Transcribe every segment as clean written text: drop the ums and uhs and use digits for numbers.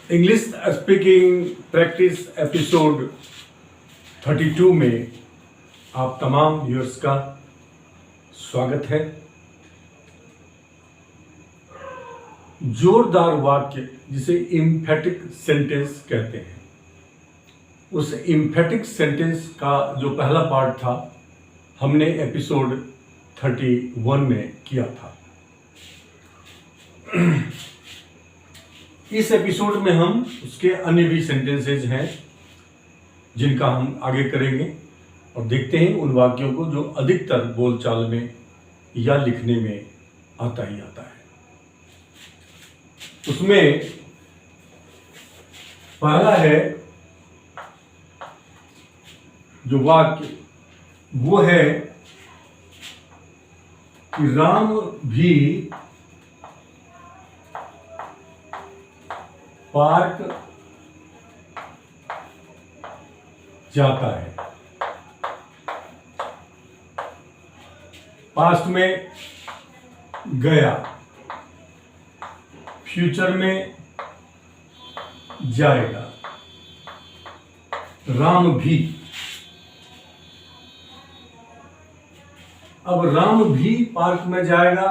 English speaking practice episode 32 में आप तमाम व्यूअर्स का स्वागत है। जोरदार वाक्य जिसे इम्फेटिक सेंटेंस कहते हैं, उस इम्फेटिक सेंटेंस का जो पहला पार्ट था हमने एपिसोड 31 में किया था। इस एपिसोड में हम उसके अन्य भी सेंटेंसेज हैं जिनका हम आगे करेंगे और देखते हैं उन वाक्यों को जो अधिकतर बोलचाल में या लिखने में आता ही आता है। उसमें पहला है जो वाक्य वो है कि राम भी पार्क जाता है। पास्ट में गया, फ्यूचर में जाएगा। राम भी, अब राम भी पार्क में जाएगा,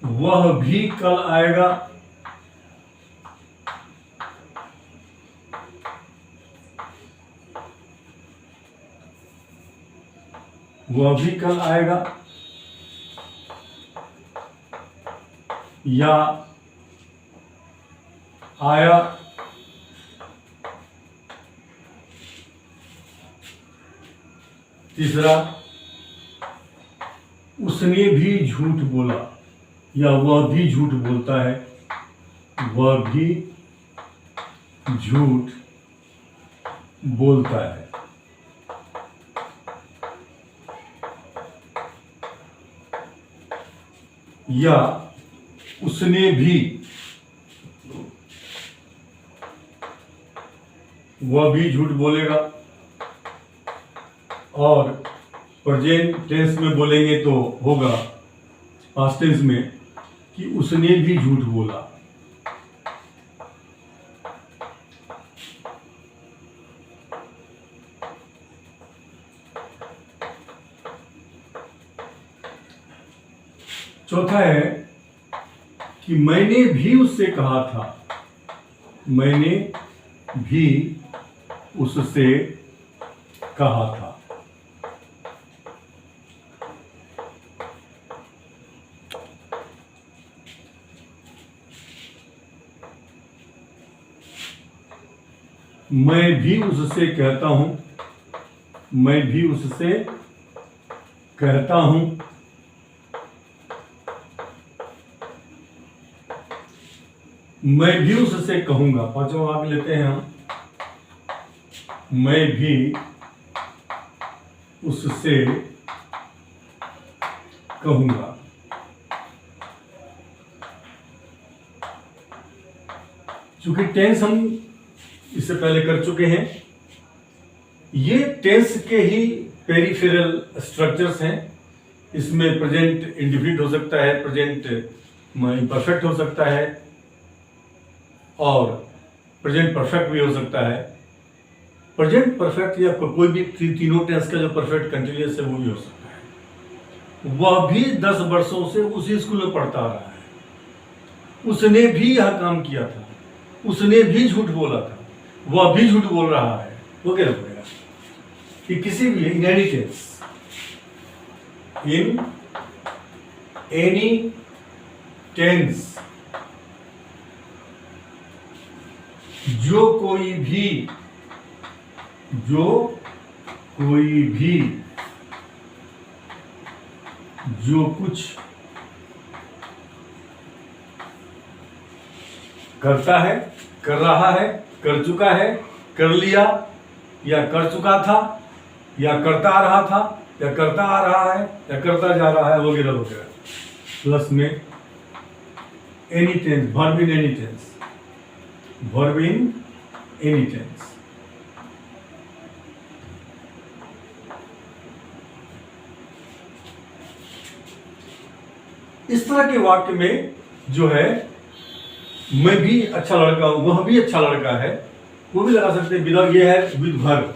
वह भी कल आएगा, वह भी कल आएगा, या आया, तीसरा उसने भी झूठ बोला या वह भी झूठ बोलता है, वह भी झूठ बोलता है। या उसने भी, वह भी झूठ बोलेगा। और प्रेजेंट टेंस में बोलेंगे तो होगा पास्ट टेंस में कि उसने भी झूठ बोला। चौथा है कि मैंने भी उससे कहा था, मैंने भी उससे कहा था। मैं भी उससे कहता हूं, मैं भी उससे कहता हूं। मैं भी उससे कहूंगा। पांचवा वाक्य लेते हैं हम, मैं भी उससे कहूंगा। चूंकि टेंस हम इससे पहले कर चुके हैं, ये टेंस के ही पेरिफेरल स्ट्रक्चर्स हैं। इसमें प्रेजेंट इंडिफिनिट हो सकता है, प्रेजेंट इम्परफेक्ट हो सकता है और प्रेजेंट परफेक्ट भी हो सकता है। प्रेजेंट परफेक्ट या कोई भी तीनों टेंस का जो परफेक्ट कंटिन्यूअस है वो भी हो सकता है। वह भी 10 वर्षों से उसी स्कूल में पढ़ता आ रहा है, उसने भी यह काम किया था, उसने भी झूठ बोला था, वह भी झूठ बोल रहा है, वो क्या बोलेगा कि किसी भी in any tense, in any tense जो कोई भी जो कुछ करता है, कर रहा है, कर चुका है, कर लिया, या कर चुका था, या करता आ रहा था, या करता आ रहा है, या करता जा रहा है, वगैरह वगैरह। प्लस में any tense, verb in any tense, verb in any tense. इस तरह के वाक्य में जो है मैं भी अच्छा लड़का हूं, वह भी अच्छा लड़का है, वो भी लगा सकते हैं विदाउट। ये है विद वर्ब,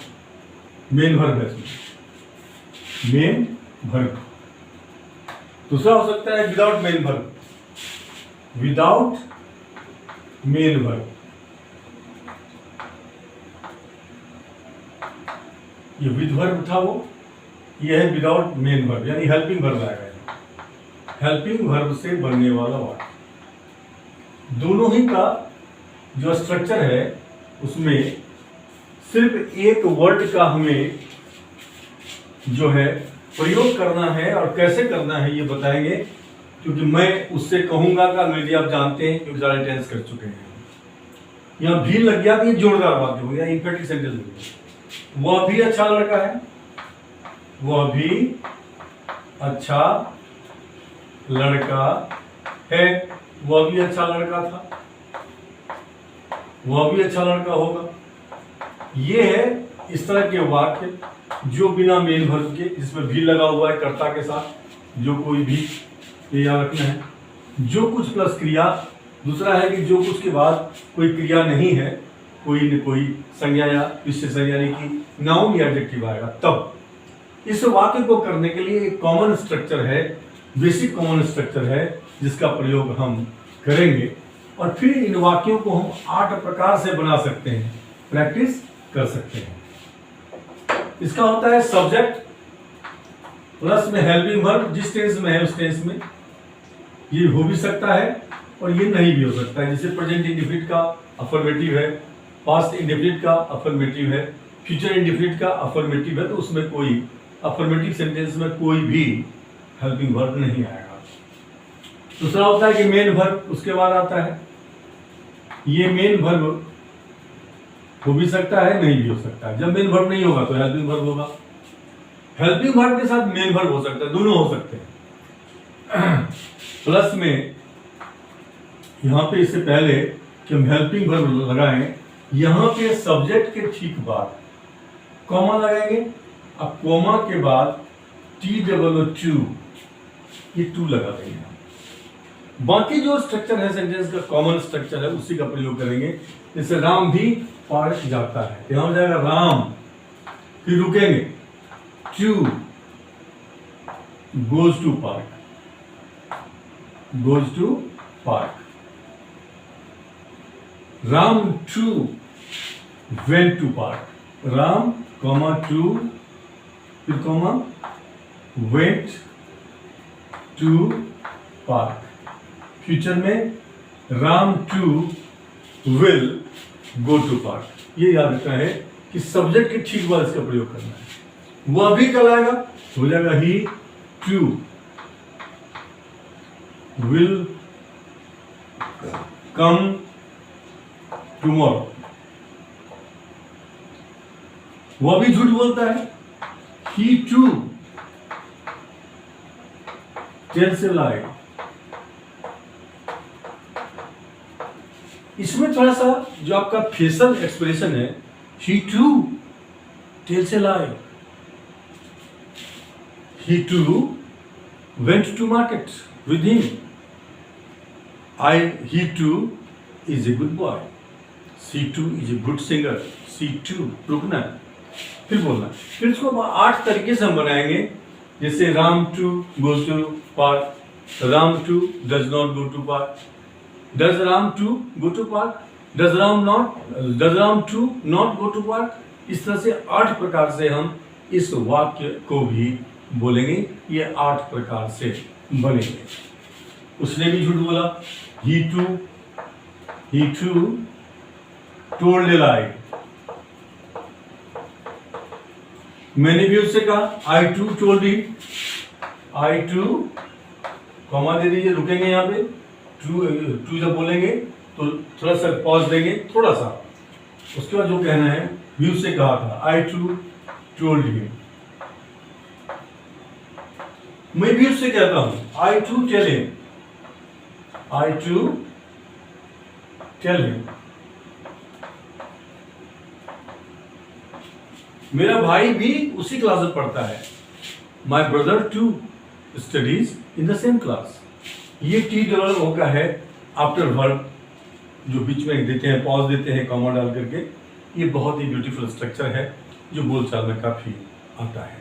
मेन वर्ब है, मेन वर्ब। दूसरा हो सकता है without main verb, without main verb. ये विद वर्ब था वो, ये है विदाउट मेन वर्ब, यानी हेल्पिंग वर्ब आएगा। हेल्पिंग वर्ब से बनने वाला वाक्य, दोनों ही का जो स्ट्रक्चर है उसमें सिर्फ एक वर्ड का हमें जो है प्रयोग करना है, और कैसे करना है ये बताएंगे, क्योंकि मैं उससे कहूंगा का ऑलरेडी आप जानते हैं, क्योंकि सारे टेंस कर चुके हैं। यहाँ भी लग गया तो ये जोरदार वाक्य हो गया, इंफेक्टिव सेंटेंस हो गया। वह भी अच्छा लड़का है, वह भी अच्छा लड़का है, वह भी अच्छा लड़का था, वह भी अच्छा लड़का होगा। ये है इस तरह के वाक्य जो बिना मेन वर्ब के, जिसमें भी लगा हुआ है कर्ता के साथ, जो कोई भी, ये याद रखना है, जो कुछ प्लस क्रिया। दूसरा है कि जो कुछ के बाद कोई क्रिया नहीं है, कोई न कोई संज्ञा या विशेषण यानी कि नाउन या एडजेक्टिव आएगा तब। इस वाक्य को करने के लिए एक कॉमन स्ट्रक्चर है, बेसिक कॉमन स्ट्रक्चर है, जिसका प्रयोग हम करेंगे, और फिर इन वाक्यों को हम 8 प्रकार से बना सकते हैं, प्रैक्टिस कर सकते हैं। इसका होता है सब्जेक्ट प्लस में हेल्पिंग वर्ब, जिस टेंस में है उस टेंस में। ये हो भी सकता है और ये नहीं भी हो सकता है। जैसे प्रेजेंट इंडेफिनिट का अफर्मेटिव है, पास्ट इंडेफिनिट का अफर्मेटिव है, फ्यूचर इंडेफिनिट का अफर्मेटिव है, तो उसमें कोई अफर्मेटिव सेंटेंस में कोई भी हेल्पिंग वर्ब नहीं आएगा। दूसरा होता है कि मेन वर्ब उसके बाद आता है। ये मेन वर्ब हो भी सकता है, नहीं भी हो सकता है। जब मेन वर्ब नहीं होगा तो हेल्पिंग वर्ब होगा। हेल्पिंग वर्ब के साथ मेन वर्ब हो सकता है, दोनों हो सकते हैं। प्लस में यहां पे इससे पहले कि हम हेल्पिंग वर्ब लगाएं, यहां पे सब्जेक्ट के ठीक बाद कॉमा लगाएंगे। अब कॉमा के बाद TOO, ये 2 लगा देंगे। बाकी जो स्ट्रक्चर है सेंटेंस का, कॉमन स्ट्रक्चर है, उसी का प्रयोग करेंगे। जैसे राम भी पार्क जाता है, यहां हो जाएगा राम, फिर रुकेंगे, too goes to park, goes to park. Ram too went to park, Ram comma too फिर comma went to park. Future में Ram too will go to park. ये याद रखना है कि सब्जेक्ट के ठीक बाद इसका प्रयोग करना है। वह भी कल आएगा, हो जाएगा ही टू विल कम टुमारो। वह भी झूठ बोलता है, ही टू टेल्स ए लाई। इसमें थोड़ा सा जो आपका फेशियल एक्सप्रेशन है, he too tells a lie, he too went to market with him, he too is a good boy, she too is a good singer, she too। रुकना, फिर बोलना, फिर इसको 8 तरीके से हम बनाएंगे। जैसे Ram to goes to park, Ram to does not go to park, does Ram to go to park, does Ram to not go to park। इस तरह से 8 प्रकार से हम इस वाक्य को भी बोलेंगे। ये 8 प्रकार से बनेंगे। उसने भी झूठ बोला, he too told a lie। मैंने भी उससे कहा, I too told him, I too, comma दे दीजिए, रुकेंगे यहाँ पे। टू जब बोलेंगे तो थोड़ा सा पॉज देंगे, थोड़ा सा। उसके बाद जो कहना है, व्यू से कहा था, आई टू टोल्ड हिम। मैं भी उससे कहता हूं, I too tell him, I too tell him. मेरा भाई भी उसी क्लास में पढ़ता है, my brother too studies in the same class. ये टी डबल ओ का है आफ्टर वर्ब जो बीच में देते हैं, पॉज देते हैं कॉमा डाल करके, ये बहुत ही ब्यूटीफुल स्ट्रक्चर है जो बोलचाल में काफ़ी आता है।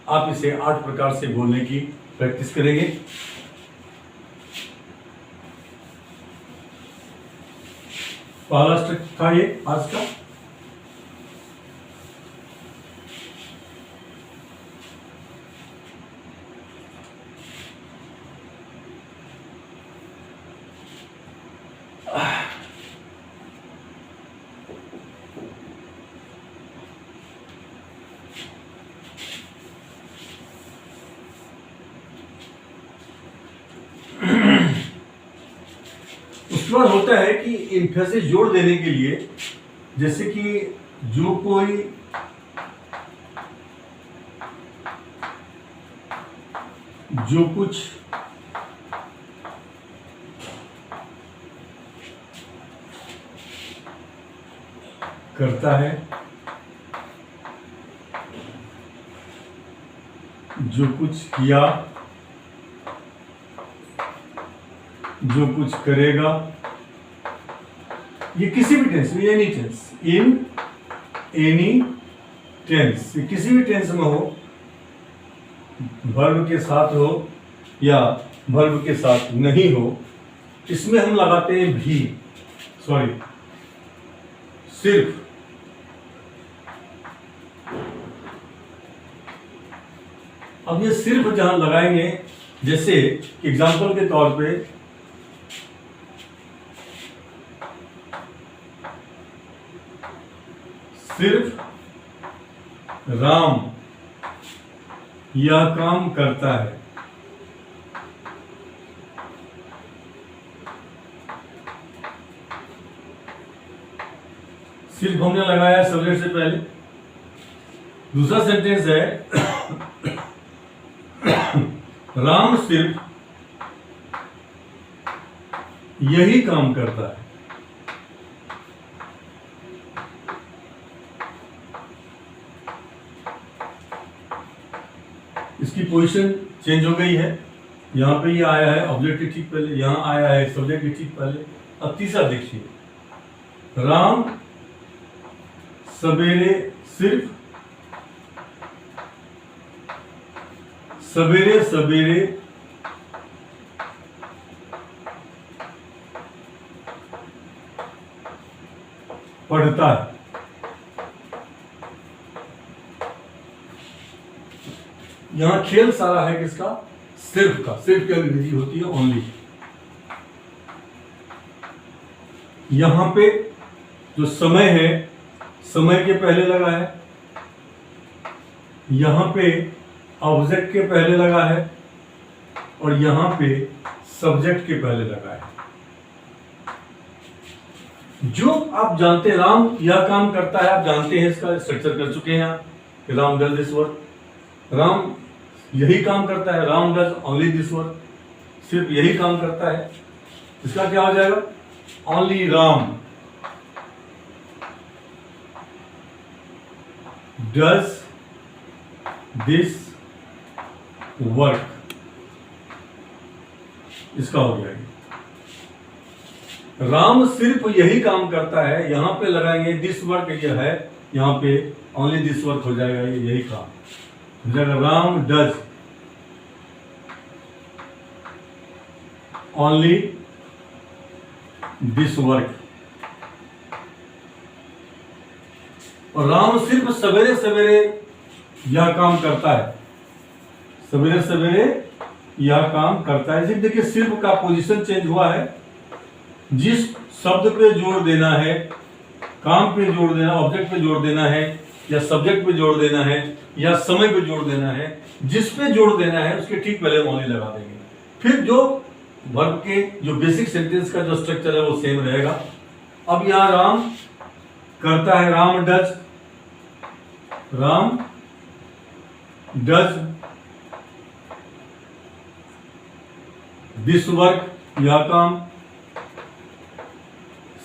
आप इसे 8 प्रकार से बोलने की प्रैक्टिस करेंगे। पहला स्ट्रक्चर था ये आज का। उसके बाद होता है कि इम्फेसिस जोड़ देने के लिए, जैसे कि जो कोई जो कुछ करता है, जो कुछ किया, जो कुछ करेगा, ये किसी भी टेंस में, any tense, in any tense, ये किसी भी टेंस में हो, वर्ब के साथ हो या वर्ब के साथ नहीं हो, इसमें हम लगाते हैं भी, सिर्फ। अब ये सिर्फ जहां लगाएंगे, जैसे एग्जाम्पल के तौर पे सिर्फ राम यह काम करता है, सिर्फ हमने लगाया सब्जेक्ट से पहले। दूसरा सेंटेंस है राम सिर्फ यही काम करता है। इसकी पोजीशन चेंज हो गई है, यहां पे ये आया है ऑब्जेक्ट के ठीक पहले, यहां आया है सब्जेक्ट के ठीक पहले। अब तीसरा देखिए, राम सवेरे सिर्फ सवेरे सवेरे पढ़ता है। यहां खेल सारा है किसका? सिर्फ का। सिर्फ की अंग्रेजी होती है ओनली। यहां पे जो समय है, समय के पहले लगा है, यहां पे ऑब्जेक्ट के पहले लगा है, और यहां पे सब्जेक्ट के पहले लगा है। जो आप जानते हैं, राम यह काम करता है, आप जानते हैं, इसका स्ट्रक्चर कर चुके हैं आप, Ram does this work, Ram यही काम करता है, Ram does only this work, सिर्फ यही काम करता है। इसका क्या हो जाएगा? Only Ram does this work, इसका हो जाएगा। राम सिर्फ यही काम करता है, यहां पे लगाएंगे दिस वर्क, ये है, यहां पे ओनली दिस वर्क हो जाएगा, ये यही काम हो जाएगा। Ram does only this work, और राम सिर्फ सवेरे सवेरे यह काम करता है, सवेरे सवेरे यह काम करता है। सिर्फ देखिए, सिर्फ का पोजीशन चेंज हुआ है। जिस शब्द पे जोड़ देना है, काम पे जोड़ देना, ऑब्जेक्ट पे जोड़ देना है, या सब्जेक्ट पे जोड़ देना है, या समय पे जोड़ देना है, जिस पे जोड़ देना है उसके ठीक पहले ओनली लगा देंगे। फिर जो वर्ब के जो बेसिक सेंटेंस का जो स्ट्रक्चर है वो सेम रहेगा। अब यहां राम करता है, राम डज दिस वर्क, यह काम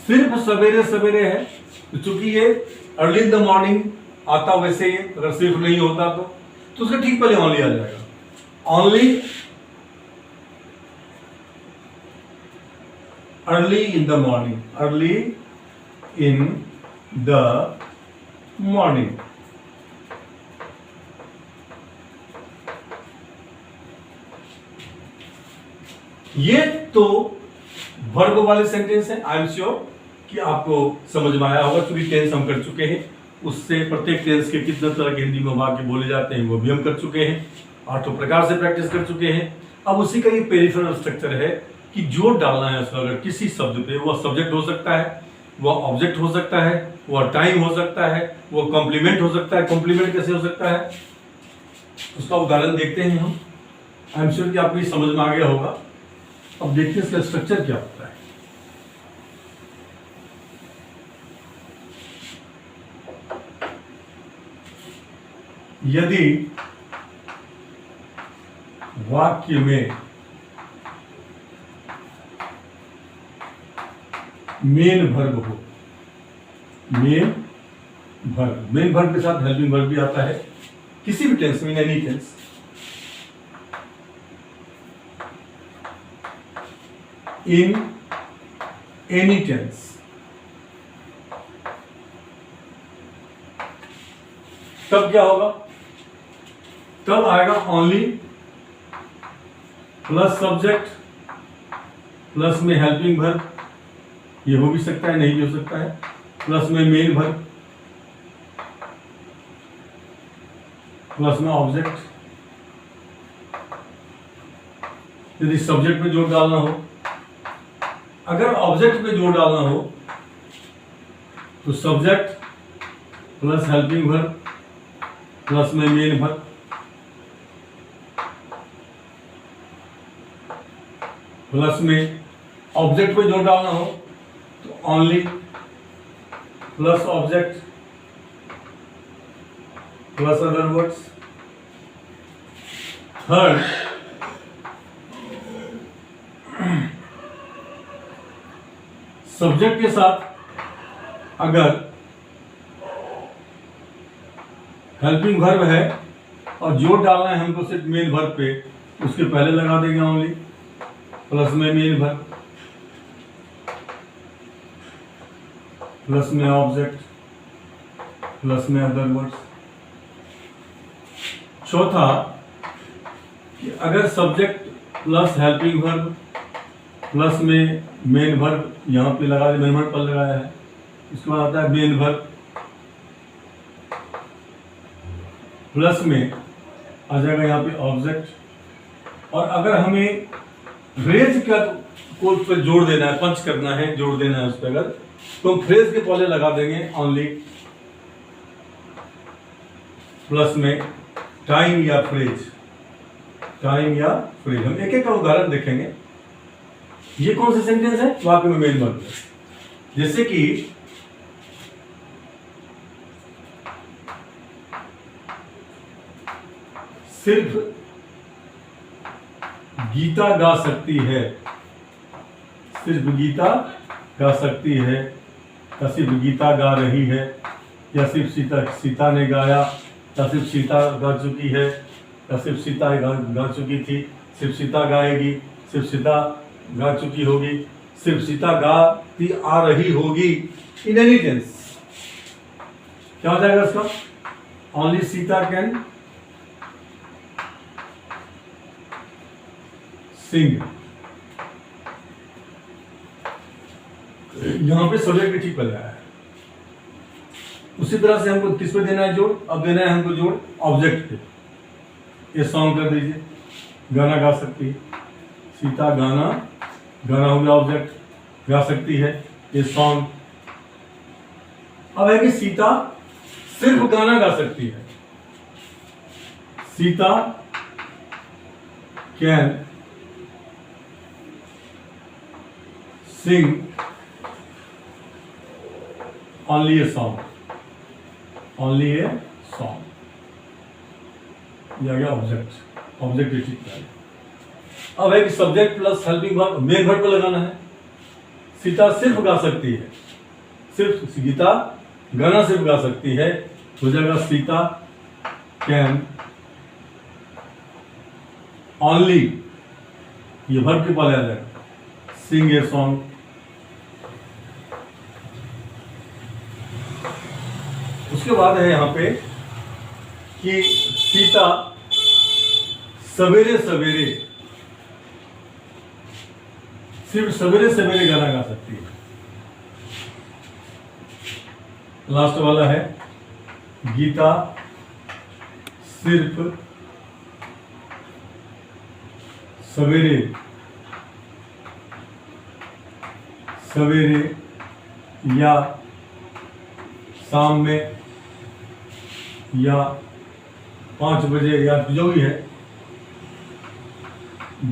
सिर्फ सवेरे सवेरे है, तो चूंकि ये अर्ली इन द मॉर्निंग आता, वैसे ही अगर सिर्फ नहीं होता तो उसका ठीक पहले ओनली आ जाएगा। Only early in the morning, early in the morning. ये तो वर्ब वाले सेंटेंस है। आई एम श्योर कि आपको समझ में आया होगा, क्योंकि टेंस हम कर चुके हैं। उससे प्रत्येक टेंस के कितने तरह के हिंदी में वाक्य बोले जाते हैं वो भी हम कर चुके हैं, 8 प्रकार से प्रैक्टिस कर चुके हैं। अब उसी का ये पेरिफेरल स्ट्रक्चर है कि जो डालना है उसमें, अगर किसी शब्द पे, वह सब्जेक्ट हो सकता है, वह ऑब्जेक्ट हो सकता है, वह टाइम हो सकता है, वह कॉम्प्लीमेंट हो सकता है। कॉम्प्लीमेंट कैसे हो सकता है उसका उदाहरण देखते हैं हम। आई एम श्योर कि आपको ये समझ में आ गया होगा। अब देखते हैं इसका स्ट्रक्चर क्या होता है। यदि वाक्य में मेन वर्ब हो, मेन वर्ब के साथ हेल्पिंग वर्ब भी आता है किसी भी टेंस में, any tense. In any tense तब क्या होगा, तब आएगा ओनली प्लस सब्जेक्ट प्लस में हेल्पिंग वर्ब। ये हो भी सकता है, नहीं भी हो सकता है। प्लस में मेन वर्ब प्लस में ऑब्जेक्ट। यदि सब्जेक्ट में जोड़ डालना हो, अगर ऑब्जेक्ट में जोड़ डालना हो तो subject plus helping verb plus में मेन वर्ब। प्लस में ऑब्जेक्ट में जोड़ डालना हो तो only plus object plus other words. Third, subject के साथ अगर हेल्पिंग वर्ब है और जोड़ डालना है हमको सिर्फ मेन वर्ब पे, उसके पहले लगा देंगे ओनली प्लस में मेन वर्ब प्लस में ऑब्जेक्ट प्लस में अदर वर्ड्स। चौथा, कि अगर subject plus helping verb plus में मेन वर्ब, यहाँ पे लगा मेन वर्ब पर लगाया है, इसके बाद आता है मेन वर्ब प्लस में आ जाएगा यहाँ पे ऑब्जेक्ट। और अगर हमें फ्रेज का को उस पर जोड़ देना है, पंच करना है, जोड़ देना है उस पर, अगर तो हम फ्रेज के पहले लगा देंगे ओनली प्लस में टाइम या फ्रेज, टाइम या फ्रेज। हम एक एक का उदाहरण देखेंगे। ये कौन सा सेंटेंस है, वाक्य में मेन वर्ब, जैसे कि सिर्फ गीता गा सकती है, सिर्फ गीता गा सकती है, या सिर्फ गीता गा रही है, या सिर्फ सीता ने गाया, या सिर्फ सीता गा चुकी है, या सिर्फ सीता गा चुकी थी, सिर्फ सीता गाएगी, सिर्फ सीता गा चुकी होगी, सिर्फ सीता गाती आ रही होगी। इन एनी टेंस क्या हो जाएगा इसका, ओनली सीता कैन सिंग। यहां पे सब्जेक्ट भी ठीक बन रहा है। उसी तरह से हमको किस पे देना है जोड़, अब देना है हमको जोड़ ऑब्जेक्ट पे। ये सॉन्ग कर दीजिए, गाना गा सकती है, सीता गाना, गाना हो गया ऑब्जेक्ट, गा सकती है, ये सॉन्ग। अब है कि सीता सिर्फ गाना गा सकती है, Sita can sing only a song, only a song. ये आ गया ऑब्जेक्ट, ऑब्जेक्ट भी ठीक है। अब है कि subject plus helping verb, main verb पे लगाना है। सीता सिर्फ गा सकती है, सिर्फ गीता गाना सिर्फ गा सकती है, हो जाएगा सीता कैन ओनली, ये वर्ब के पहले आ जाएगा, सिंग ए सॉन्ग उसके बाद है यहाँ पे कि सीता सवेरे सवेरे, सिर्फ सवेरे सवेरे गाना गा सकती है। लास्ट वाला है गीता सिर्फ सवेरे सवेरे या शाम में या 5 बजे या जो भी है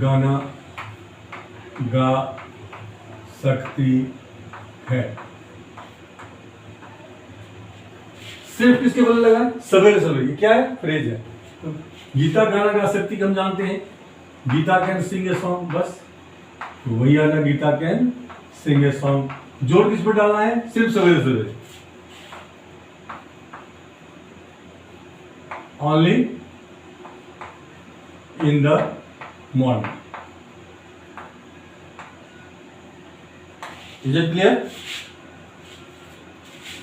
गाना गा सकती है। सिर्फ किसके बदले लगा? सवेरे सवेरे। ये क्या है? फ्रेज है। तो गीता गाना गा सकती हम जानते हैं, Geeta can sing a song, बस तो वही आना, Geeta can sing a song. जोर किस पे डालना है? सिर्फ सवेरे सवेरे, only in the morning. Is it clear?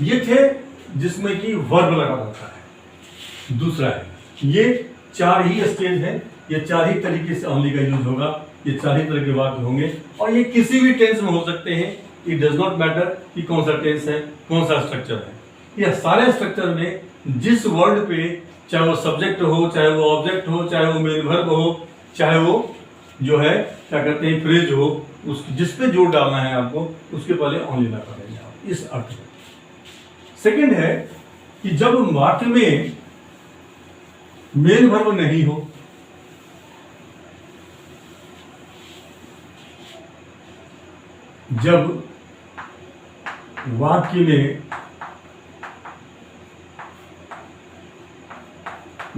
ये थे जिसमें कि वर्ब लगा रहता है। दूसरा है, ये 4 ही स्टेज है, ये 4 ही तरीके से ओनली का यूज होगा, ये 4 ही तरह के वाक्य होंगे और ये किसी भी टेंस में हो सकते हैं। इट डज नॉट मैटर कि कौन सा टेंस है, कौन सा स्ट्रक्चर है। ये सारे स्ट्रक्चर में जिस वर्ड पे, चाहे वो सब्जेक्ट हो, चाहे वो ऑब्जेक्ट हो, चाहे वो मेन वर्ब हो, चाहे वो जो है क्या कहते हैं फ्रेज हो, उस जिस पे जोर डालना है आपको, उसके पहले ओनली लगा देंगे आप, इस अर्थ में। सेकंड है कि जब वाक्य में मेन वर्ब नहीं हो, जब वाक्य में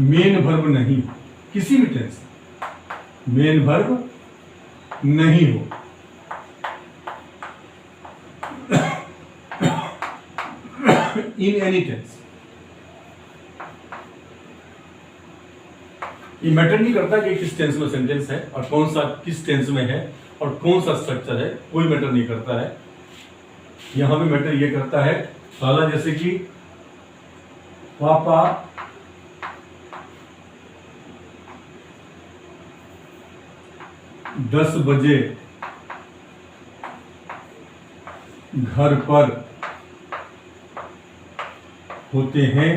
मेन वर्ब नहीं हो, किसी भी टेंस मेन वर्ब नहीं हो, इन एनी टेंस, ये मैटर नहीं करता कि किस टेंस में सेंटेंस है और कौन सा किस टेंस में है और कौन सा स्ट्रक्चर है, कोई मैटर नहीं करता है। यहां पे मैटर ये करता है पहला, जैसे कि पापा दस बजे घर पर होते हैं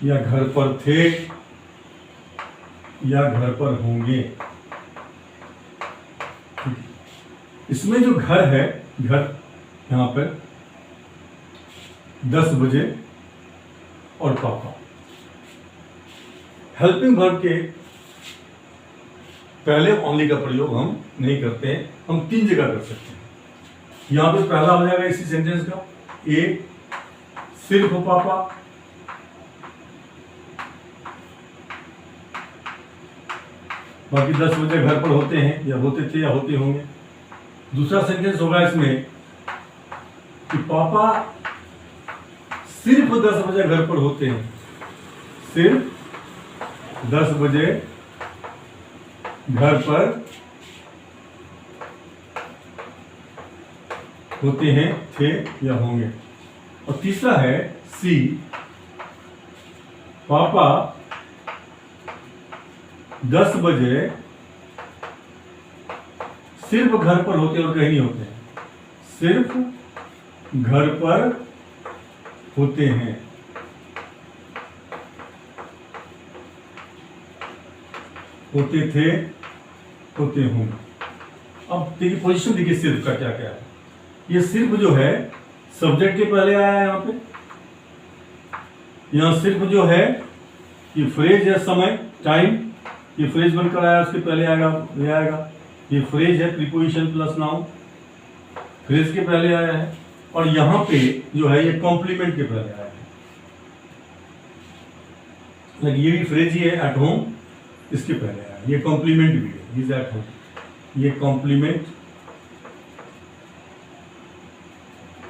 या घर पर थे या घर पर होंगे। इसमें जो घर है, घर यहां पर 10 बजे और पापा, हेल्पिंग वर्ब के पहले ओनली का प्रयोग हम नहीं करते हैं, हम 3 जगह कर सकते हैं। यहां पे पहला हो जाएगा इसी सेंटेंस का, ए सिर्फ पापा, बाकी 10 बजे घर पर होते हैं या होते थे या होते होंगे। दूसरा सेंटेंस होगा इसमें कि पापा सिर्फ 10 बजे घर पर होते हैं, सिर्फ 10 बजे घर पर होते हैं, थे या होंगे। और तीसरा है सी, पापा 10 बजे सिर्फ घर पर होते और कहीं नहीं होते हैं, सिर्फ घर पर होते हैं, होते थे, होते होंगे। अब देखिए पोजीशन देखिए सिर्फ का क्या क्या है। ये सिर्फ जो है सब्जेक्ट के पहले आया है, यहाँ पे यहाँ सिर्फ जो है ये फ्रेज है, समय टाइम, ये फ्रेज बनकर आया, उसके पहले आएगा ये आएगा, ये फ्रेज है प्रीपोजिशन प्लस नाउन, फ्रेज के पहले आया है। और यहाँ पे जो है ये कॉम्प्लीमेंट के पहले आया है, ये भी फ्रेज ही है, एट होम इसके पहले आया, ये कॉम्प्लीमेंट भी है, इज एट होम, ये कॉम्प्लीमेंट,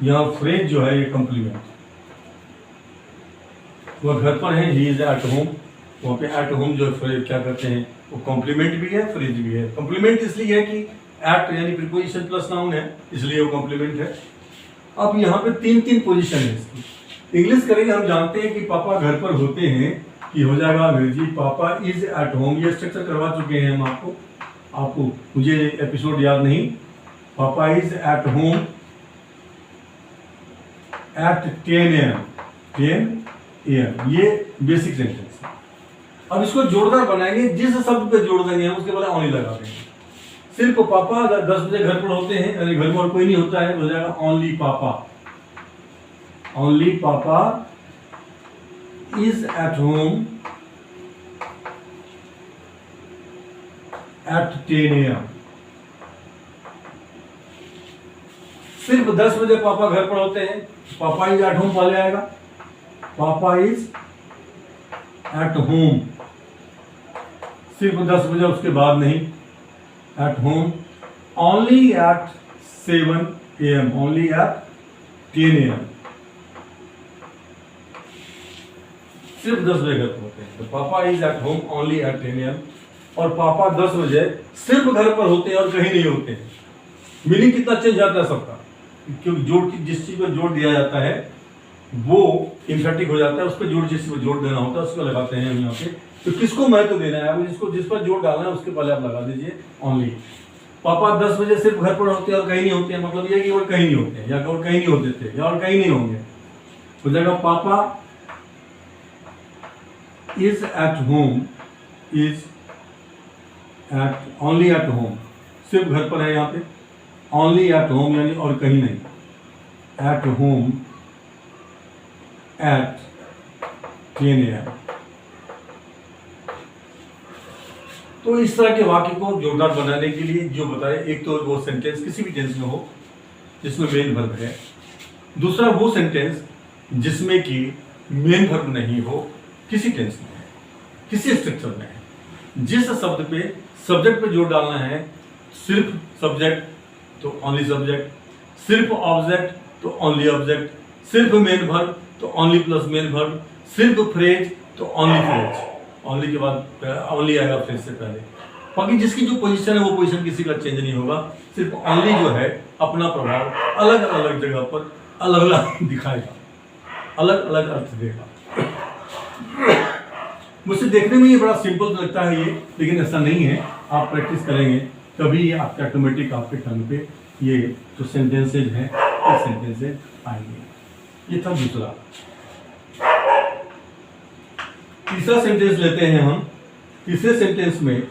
यहाँ फ्रेज जो है ये कॉम्प्लीमेंट, वह घर पर है, ही इज एट होम, वहाँ पे एट होम जो फ्रेज क्या करते हैं वो कॉम्प्लीमेंट भी है, फ्रेज भी है। कॉम्प्लीमेंट इसलिए है कि एट यानी प्रीपोजिशन प्लस नाउन है, इसलिए वो कॉम्प्लीमेंट है। अब यहाँ पे तीन तीन पोजीशन है इसकी। इंग्लिश करेंगे, हम जानते हैं कि पापा घर पर होते हैं, कि हो जाएगा अंग्रेजी पापा इज एट होम। ये स्ट्रक्चर करवा चुके हैं हम आपको मुझे एपिसोड याद नहीं। पापा is at home at 10 AM 10 AM, ये बेसिक सेंटेंस है। अब इसको जोड़दार बनाएंगे, जिस शब्द पे जोड़ देंगे हम उसके पहले ओनली लगा देंगे। सिर्फ पापा 10 बजे घर पर होते हैं, यानी घर में और कोई नहीं होता है, हो जाएगा ओनली पापा। ओनली पापा is at home at 10 AM। सिर्फ 10 बजे पापा घर पर होते हैं, पापा इज एट होम पहले आएगा। पापा इज एट होम, सिर्फ 10 बजे, उसके बाद नहीं। At home only at 7 AM, only at 10 AM। सिर्फ 10 बजे घर पर होते हैं, तो papa is at home only at 10 AM। और पापा 10 बजे सिर्फ घर पर होते हैं और कहीं नहीं होते हैं। मीनिंग कितना चेंज जाता है सबका, क्योंकि जोड़ की जिस चीज पर जोड़ दिया जाता है वो इम्फेटिक हो जाता है, उस पर जोड़ जिस पर जोड़ देना होता है उसको लगाते हैं हम यहाँ पे। तो किसको महत्व देना है, अब जिसको जिस पर जोड़ डालना है उसके पहले आप लगा दीजिए ओनली। पापा 10 बजे सिर्फ घर पर होते हैं और कहीं नहीं होते हैं, मतलब ये कि और कहीं नहीं होते हैं, या और कहीं नहीं होते थे, या और कहीं नहीं होंगे। हो जाएगा papa is at home, is at only at home, सिर्फ घर पर है यहाँ पे। ओनली एट होम यानी और कहीं नहीं, एट होम एट 10 AM। तो इस तरह के वाक्य को जोरदार बनाने के लिए जो बताए, एक तो वो सेंटेंस किसी भी टेंस में हो जिसमें मेन वर्ब है, दूसरा वो सेंटेंस जिसमें कि मेन वर्ब नहीं हो, किसी टेंस में है, किसी स्ट्रक्चर में है। जिस शब्द पे सब्जेक्ट पे जोर डालना है, सिर्फ सब्जेक्ट तो ओनली सब्जेक्ट, सिर्फ ऑब्जेक्ट तो ओनली ऑब्जेक्ट, सिर्फ मेन वर्ब तो ओनली प्लस मेन वर्ब, सिर्फ फ्रेज तो ओनली फ्रेज। ओनली के बाद ओनली आएगा फ्रेज से पहले। बाकी जिसकी जो पोजीशन है वो पोजीशन किसी का चेंज नहीं होगा, सिर्फ ओनली जो है अपना प्रभाव अलग अलग जगह पर अलग अलग दिखाएगा, अलग अलग अर्थ देगा। मुझे देखने में ये बड़ा सिंपल लगता है ये, लेकिन ऐसा नहीं है। आप प्रैक्टिस करेंगे तभी ये आपके ऑटोमेटिक आपके टर्न पे ये जो सेंटेंसेज हैं ये सेंटेंसेज आएंगे। ये था दूसरा। तीसरा सेंटेंस लेते हैं हम। तीसरे सेंटेंस में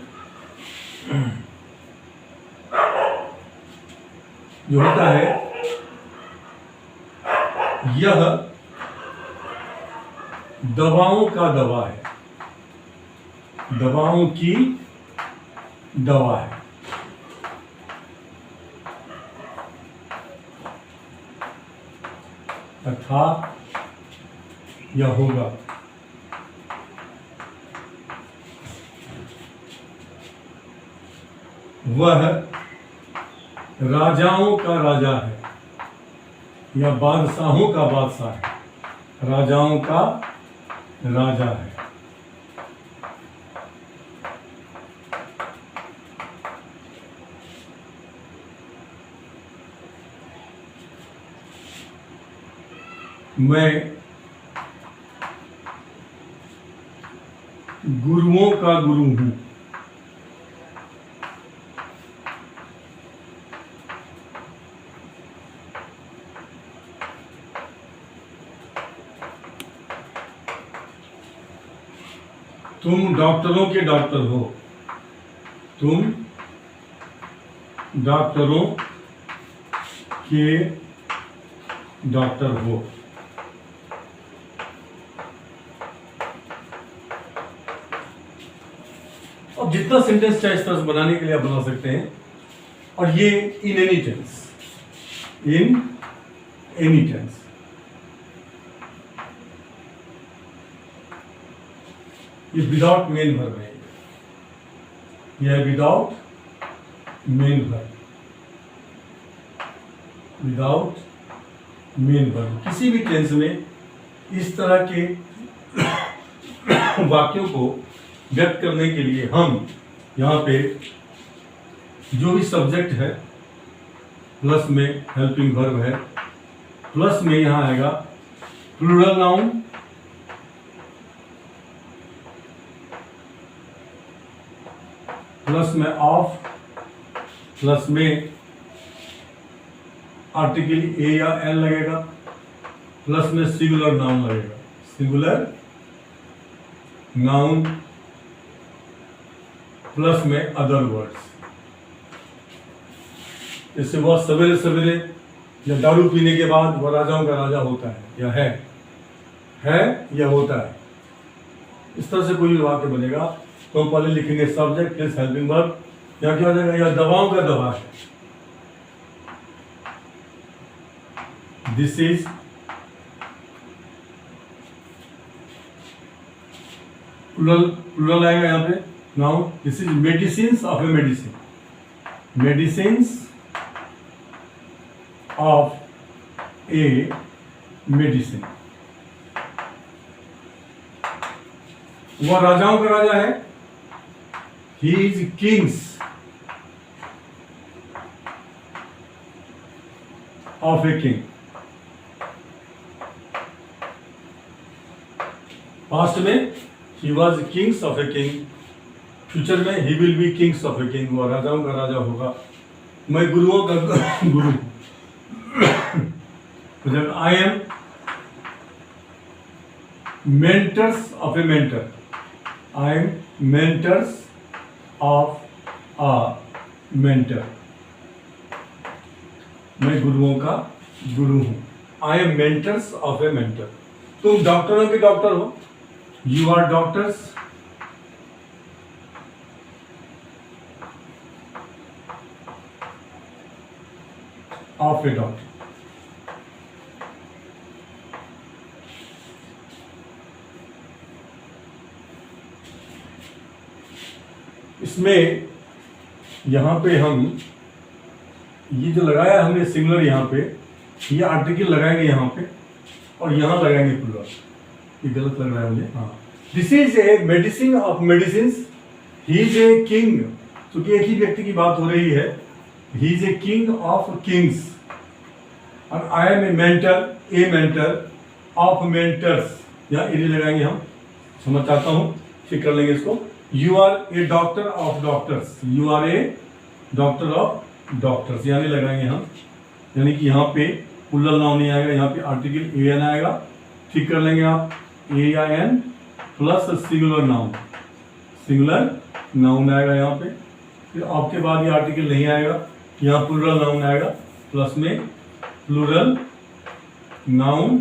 जो होता है, यह दवाओं का दवा है, दवाओं की दवा है। अर्थात यह होगा वह राजाओं का राजा है या बादशाहों का बादशाह है, राजाओं का राजा है। मैं गुरुओं का गुरु हूं, तुम डॉक्टरों के डॉक्टर हो, तुम डॉक्टरों के डॉक्टर हो। अब जितना सेंटेंस चाहे इस तरह से बनाने के लिए आप बना सकते हैं। और ये in any tense, in any tense. ये विदाउट मेन वर्ब है, यह without main verb, without main verb. किसी भी टेंस में इस तरह के वाक्यों को व्यक्त करने के लिए हम यहाँ पे जो भी सब्जेक्ट है प्लस में हेल्पिंग वर्ब है प्लस में यहां आएगा प्लूरल नाउन, प्लस में ऑफ, प्लस में आर्टिकल ए या एन लगेगा, प्लस में सिंगुलर नाउन लगेगा, सिंगुलर नाउन, प्लस में अदर वर्ड्स। इससे वह सवेरे सवेरे या दारू पीने के बाद वह राजाओं का राजा होता है या है या होता है। इस तरह से कोई भी वाक्य बनेगा तो हम पहले लिखेंगे सब्जेक्ट प्लस हेल्पिंग वर्ब। यहाँ क्या हो जाएगा, यह दवाओं का दवा है, दिस इज प्लूरल आएगा यहाँ पे now, this is medicines of a medicine, medicines of a medicine. वह राजाओं का राजा है, he is kings of a king. Past में he was kings of a king, future में he will be kings of a king, वह राजाओं का राजा होगा। मैं गुरुओं का गुरु जब I am mentors of a mentor, I am mentors of a mentor, मैं गुरुओं का गुरु हूं। I am mentors of a mentor. तुम डॉक्टरों के डॉक्टर हो, you are doctors of a doctor. इसमें यहां पे हम ये जो लगाया हमने सिंगुलर, यहाँ पे ये आर्टिकल लगाएंगे यहाँ पे और यहाँ लगाएंगे प्लूरल। ये गलत लग रहा है मुझे, हाँ। This is a medicine of medicine, he is a king, क्योंकि एक ही व्यक्ति की बात हो रही है, he is a king of kings. और I am a mentor of mentors, यहाँ ए लगाएंगे हम, समझ चाहता हूँ, ठीक कर लेंगे इसको। You are a doctor of doctors, you are a doctor of doctors, यानी लगाएंगे हम, यानी कि यहाँ पे प्लूरल नाउन नहीं आएगा, यहाँ पे आर्टिकल ए एन आएगा, ठीक कर लेंगे आप, ए या एन प्लस सिंगुलर नाउन आएगा यहाँ पे। फिर आपके बाद ये आर्टिकल नहीं आएगा, यहाँ प्लूरल नाउन आएगा, प्लस में प्लूरल नाउन,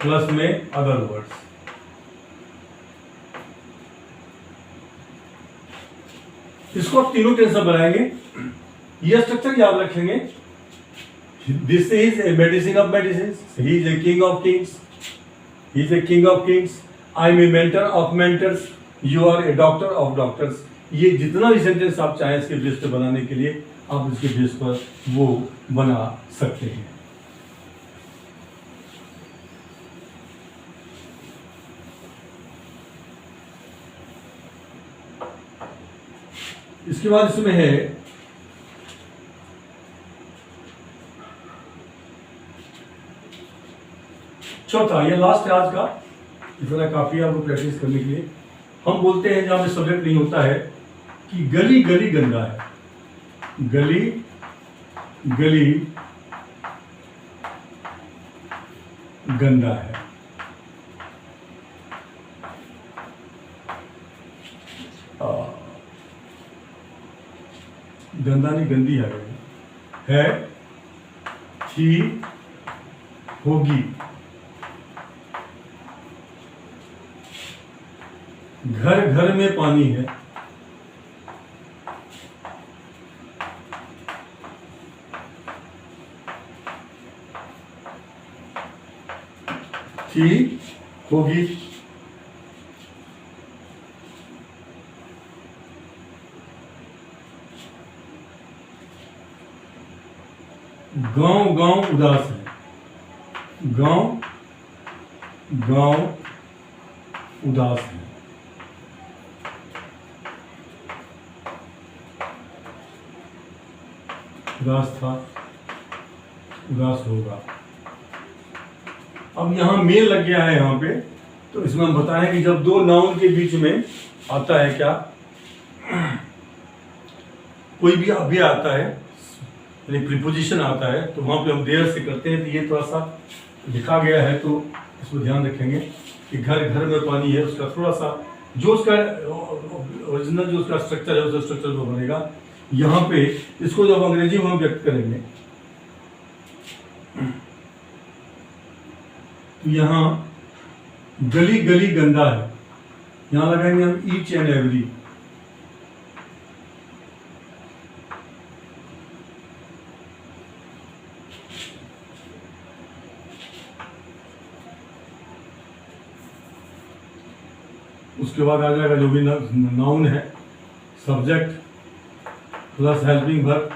प्लस में अदर वर्ड्स। इसको आप तीनों टेंस बनाएंगे, ये स्ट्रक्चर याद रखेंगे। This is a medicine of medicine, he is a king of kings, he is a king of kings, I am a mentor of mentors, you are a doctor of doctors. ये जितना भी sentence आप चाहें इसके base पे बनाने के लिए, आप इसके बेस पर वो बना सकते हैं। इसके बाद इसमें है चौथा, ये लास्ट है आज का, इतना काफी आपको प्रैक्टिस करने के लिए। हम बोलते हैं जहां पे सब्जेक्ट नहीं होता है कि गली गली गंदा है, गली गली गंदा है। गंदा नहीं, गंदी है, थी, होगी। घर घर में पानी है, थी, होगी। गांव गांव उदास है, गांव गांव उदास है। उदास था, उदास होगा। अब यहाँ मेल लग गया है यहाँ पे, तो इसमें हम बताएं कि जब दो नाउन के बीच में आता है क्या, कोई भी अव्यय आता है यानी प्रीपोजिशन आता है, तो वहाँ पे हम देयर से करते हैं। तो ये थोड़ा सा लिखा गया है, तो इसको ध्यान रखेंगे कि घर घर में पानी है, उसका थोड़ा सा जो उसका ओरिजिनल जो उसका स्ट्रक्चर है उस स्ट्रक्चर को बनेगा। यहाँ पे इसको जब अंग्रेजी में हम व्यक्त करेंगे तो यहाँ गली गली गंदा है, यहाँ लगाएंगे हम ईच एंड एवरी। उसके बाद आ जाएगा जो भी नाउन है, subject plus helping verb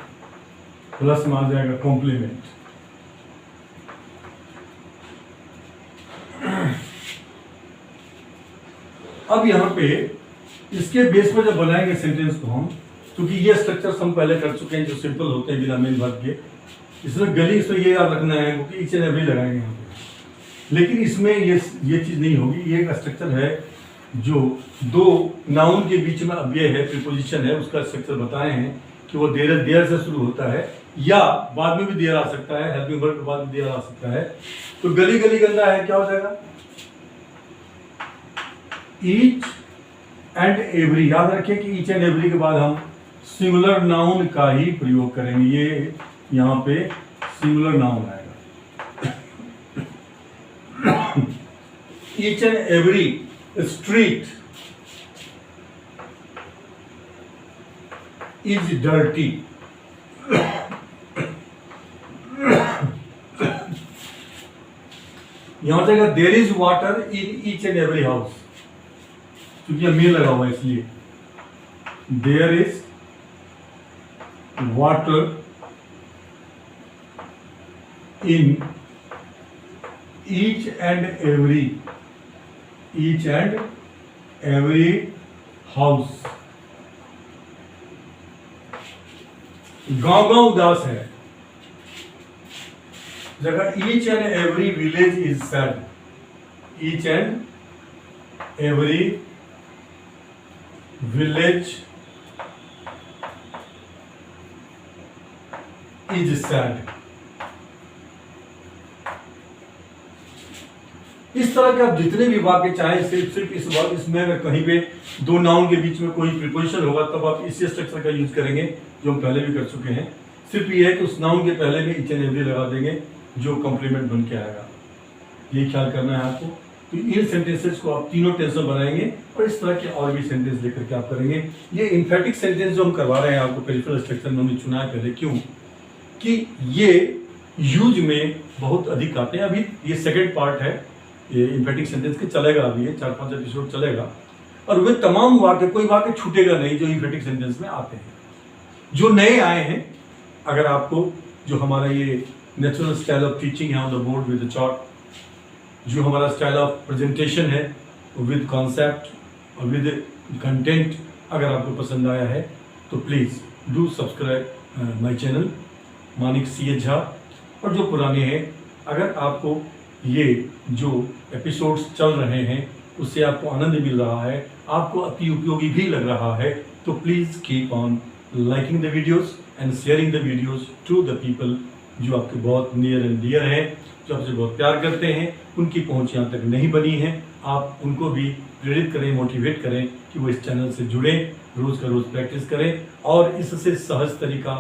plus में आ जाएगा कॉम्प्लीमेंट। अब यहाँ पे इसके बेस पर जब बनाएंगे सेंटेंस को हम, क्योंकि ये स्ट्रक्चर्स हम पहले कर चुके हैं जो सिंपल होते हैं बिना मेन वर्ब के, इसमें गली इसमें ये याद रखना है क्योंकि ईच एंड एवरी लगाएंगे यहाँ पे। लेकिन इसमें ये चीज़ नहीं होगी, ये एक स्ट्रक्चर है जो दो नाउन के बीच में अव्यय है, प्रीपोजिशन है, उसका स्ट्रक्चर बताए हैं कि वो देयर से शुरू होता है या बाद में भी देयर आ सकता है, हेल्पिंग वर्ब के बाद में देयर आ सकता है। तो गली गली गंदा है, क्या हो जाएगा, ईच एंड एवरी। याद रखें कि ईच एंड एवरी के बाद हम सिंगुलर नाउन का ही प्रयोग करेंगे, ये यहाँ पे सिंगुलर नाउन आएगा। Each and every street is dirty। यहां से there is water in each and every house, क्योंकि मेल लगा हुआ है इसलिए there is water in each and every house. गांव गांव उदास है, जगह each and every village is sad, each and every village is sad. इस तरह के आप जितने भी वाक्य चाहे, सिर्फ इसमें अगर कहीं पे दो नाउन के बीच में कोई प्रीपोजिशन होगा तब आप इसी स्ट्रक्चर का यूज करेंगे जो हम पहले भी कर चुके हैं। सिर्फ ये है कि उस नाउन के पहले में ईच एंड एवरी लगा देंगे जो कॉम्प्लीमेंट बन के आएगा, ये ख्याल करना है आपको। तो इन सेंटेंसेस को आप तीनों टेंस में बनाएंगे और इस तरह के और भी सेंटेंस लेकर के आप करेंगे। ये इन्फेटिक सेंटेंस जो हम करवा रहे हैं आपको पेरिफेरल स्ट्रक्चर में हमने चुना है पहले, क्यों कि ये यूज में बहुत अधिक आते हैं। अभी ये सेकेंड पार्ट है ये इन्फेटिक सेंटेंस के, चलेगा अभी ये 4-5 एपिसोड चलेगा और वे तमाम वाक्य, कोई वाक्य छूटेगा नहीं जो इन्फेटिक सेंटेंस में आते हैं। जो नए आए हैं, अगर आपको जो हमारा ये नेचुरल स्टाइल ऑफ टीचिंग है on the board with the chalk, जो हमारा स्टाइल ऑफ प्रेजेंटेशन है विद कॉन्सेप्ट और विद कंटेंट, अगर आपको पसंद आया है तो please do subscribe my channel Manik C Jha. और जो पुराने हैं, अगर आपको ये जो एपिसोड्स चल रहे हैं उससे आपको आनंद मिल रहा है, आपको अति उपयोगी भी लग रहा है, तो please keep on liking the videos and sharing the videos to the people जो आपके बहुत नियर एंड डियर हैं, जो आपसे बहुत प्यार करते हैं। उनकी पहुंच यहाँ तक नहीं बनी है, आप उनको भी प्रेरित करें, मोटिवेट करें कि वो इस चैनल से जुड़ें, रोज़ का रोज़ प्रैक्टिस करें। और इससे सहज तरीका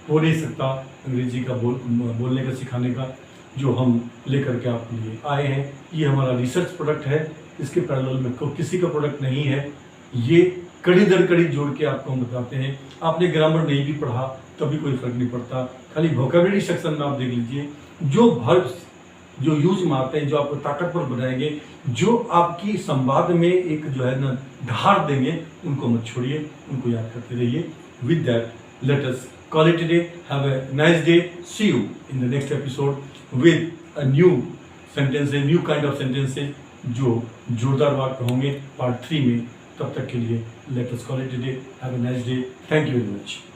हो नहीं सकता अंग्रेजी का बोलने का, सिखाने का, जो हम लेकर के आपके लिए आए हैं। ये हमारा रिसर्च प्रोडक्ट है, इसके पैरेलल में किसी का प्रोडक्ट नहीं है। ये कड़ी दर कड़ी जोड़ के आपको हम बताते हैं। आपने ग्रामर नहीं भी पढ़ा तभी कोई फर्क नहीं पड़ता, खाली वोकैबुलरी सेक्शन में आप देख लीजिए जो वर्ब्स जो यूज में आते हैं, जो आपको ताकतवर बनाएंगे, जो आपकी संवाद में एक जो है ना धार देंगे, उनको मत छोड़िए, उनको याद करते रहिए। With that let us call it a day. Have a nice day. See you in the next episode with a new sentence, a new kind of sentences जो जोरदार वाक्य होंगे पार्ट 3 में। तब तक के लिए let us call it a day. Have a nice day. Thank you very much.